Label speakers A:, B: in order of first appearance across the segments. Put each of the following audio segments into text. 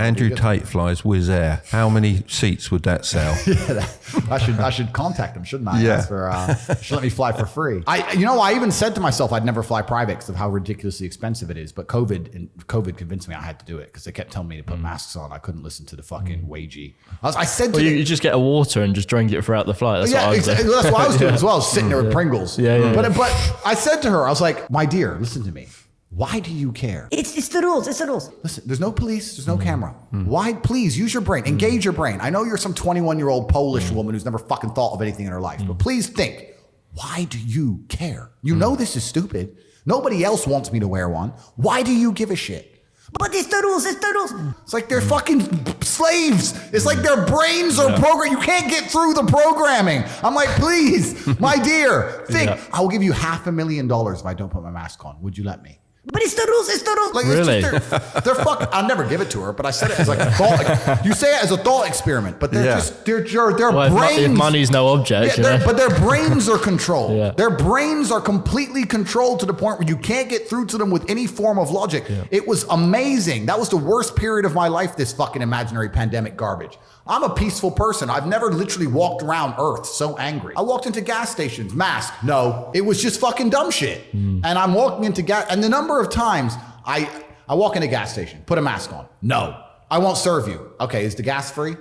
A: Andrew Tate flies Wizz Air. How many seats would that sell?
B: I should contact him, shouldn't I?
A: Yeah.
B: Should let me fly for free. I even said to myself I'd never fly private because of how ridiculously expensive it is. But COVID convinced me I had to do it because they kept telling me to put masks on. I couldn't listen to the fucking wagey. I said to
C: you just get a water and just drink it throughout the flight. That's what I was doing.
B: That's what I was doing as well, sitting there with Pringles.
C: Yeah.
B: But I said to her, I was like, my dear, listen to me. Why do you care?
D: It's the rules. It's the rules.
B: Listen, there's no police. There's no camera. Why? Please use your brain. Engage your brain. I know you're some 21-year-old Polish woman who's never fucking thought of anything in her life, but please think, why do you care? You know this is stupid. Nobody else wants me to wear one. Why do you give a shit?
D: But it's the rules. It's the rules.
B: It's like they're fucking slaves. It's like their brains are programmed. You can't get through the programming. I'm like, please, my dear, think. I will give you $500,000 if I don't put my mask on. Would you let me?
D: But it's the rules. It's the rules.
B: Like,
C: really?
B: They're fucking. I'll never give it to her, but I said it as like a thought. You say it as a thought experiment, but they're their brains.
C: If money's no object,
B: but their brains are controlled.
C: Yeah.
B: Their brains are completely controlled to the point where you can't get through to them with any form of logic. Yeah. It was amazing. That was the worst period of my life. This fucking imaginary pandemic garbage. I'm a peaceful person. I've never literally walked around Earth so angry. I walked into gas stations, mask. No, it was just fucking dumb shit. And I'm walking into gas, and the number of times I walk into a gas station, put a mask on. No, I won't serve you. Okay, is the gas free?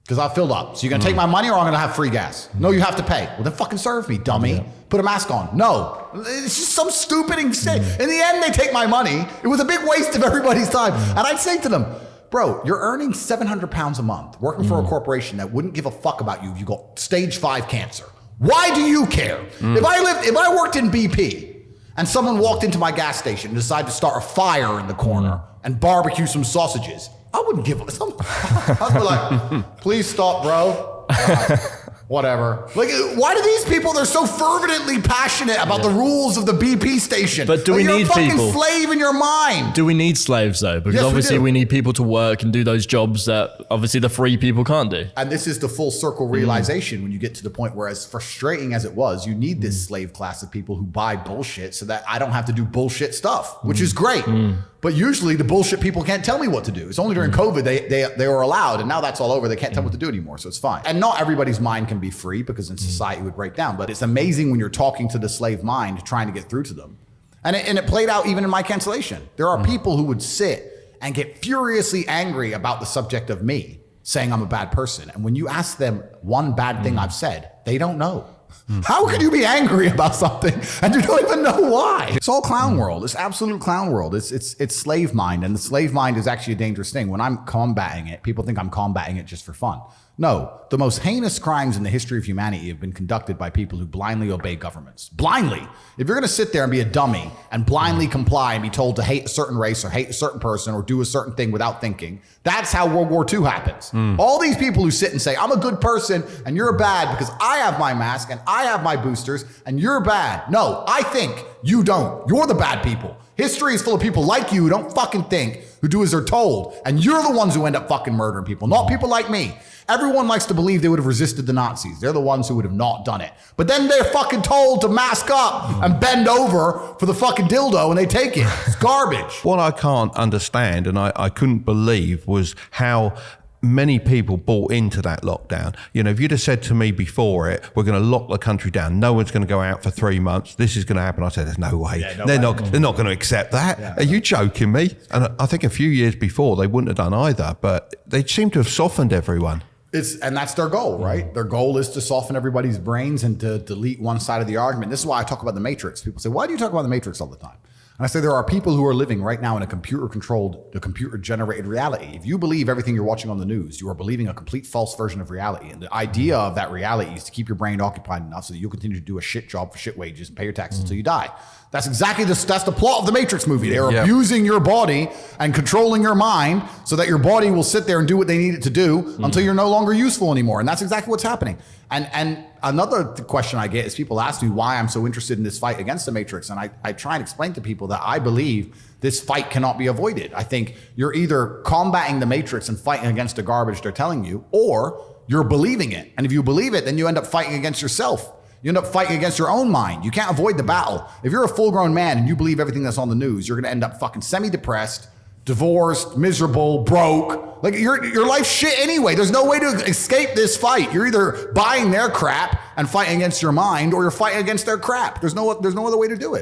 B: Because I filled up. So you're gonna take my money or I'm gonna have free gas? No, you have to pay. Well, then fucking serve me, dummy. Yeah. Put a mask on. No, it's just some stupid thing. In the end, they take my money. It was a big waste of everybody's time. And I'd say to them, bro, you're earning 700 pounds a month working for a corporation that wouldn't give a fuck about you if you got stage 5 cancer. Why do you care? If I worked in BP and someone walked into my gas station and decided to start a fire in the corner and barbecue some sausages, I wouldn't give a I'd be like, please stop, bro. Whatever. Like, why do these people, they're so fervently passionate about the rules of the BP station?
C: But do we
B: you're
C: need
B: a fucking
C: people?
B: Slave in your mind.
C: Do we need slaves though? Because
B: Yes,
C: obviously
B: we do.
C: we need people to work and do those jobs that obviously the free people can't do.
B: And this is the full circle realization when you get to the point where, as frustrating as it was, you need this slave class of people who buy bullshit so that I don't have to do bullshit stuff, which is great. But usually the bullshit people can't tell me what to do. It's only during COVID they were allowed, and now that's all over. They can't tell me what to do anymore, so it's fine. And not everybody's mind can be free because in society it would break down. But it's amazing when you're talking to the slave mind, trying to get through to them. And it played out even in my cancellation. There are people who would sit and get furiously angry about the subject of me saying I'm a bad person. And when you ask them one bad thing I've said, they don't know. How could you be angry about something and you don't even know why? It's all clown world. It's absolute clown world. It's slave mind, and the slave mind is actually a dangerous thing. When I'm combating it, people think I'm combating it just for fun. No, the most heinous crimes in the history of humanity have been conducted by people who blindly obey governments. Blindly. If you're going to sit there and be a dummy and blindly comply and be told to hate a certain race or hate a certain person or do a certain thing without thinking, that's how World War II happens. All these people who sit and say, I'm a good person and you're bad because I have my mask and I have my boosters and you're bad. No, I think, you don't. You're the bad people. History is full of people like you who don't fucking think, who do as they're told. And you're the ones who end up fucking murdering people, not people like me. Everyone likes to believe they would have resisted the Nazis. They're the ones who would have not done it. But then they're fucking told to mask up and bend over for the fucking dildo and they take it. It's garbage.
A: What I can't understand, and I couldn't believe, was how many people bought into that lockdown. You know, if you'd have said to me before it, we're going to lock the country down, no one's going to go out for 3 months, this is going to happen, I said, there's no way. Yeah, they're not going to accept that. Yeah. Are you joking me? And I think a few years before they wouldn't have done either, but they seem to have softened everyone.
B: And that's their goal, right? Their goal is to soften everybody's brains and to delete one side of the argument. This is why I talk about the Matrix. People say, why do you talk about the Matrix all the time? And I say there are people who are living right now in a computer-generated reality. If you believe everything you're watching on the news, you are believing a complete false version of reality. And the idea of that reality is to keep your brain occupied enough so that you'll continue to do a shit job for shit wages and pay your taxes until you die. That's exactly that's the plot of the Matrix movie. They're abusing your body and controlling your mind so that your body will sit there and do what they need it to do until you're no longer useful anymore. And that's exactly what's happening. And another question I get is people ask me why I'm so interested in this fight against the Matrix. And I try and explain to people that I believe this fight cannot be avoided. I think you're either combating the Matrix and fighting against the garbage they're telling you, or you're believing it. And if you believe it, then you end up fighting against yourself. You end up fighting against your own mind. You can't avoid the battle. If you're a full-grown man and you believe everything that's on the news, you're going to end up fucking semi-depressed, divorced, miserable, broke, Like your life's shit anyway. There's no way to escape this fight. You're either buying their crap and fighting against your mind, or you're fighting against their crap. There's no other way to do it.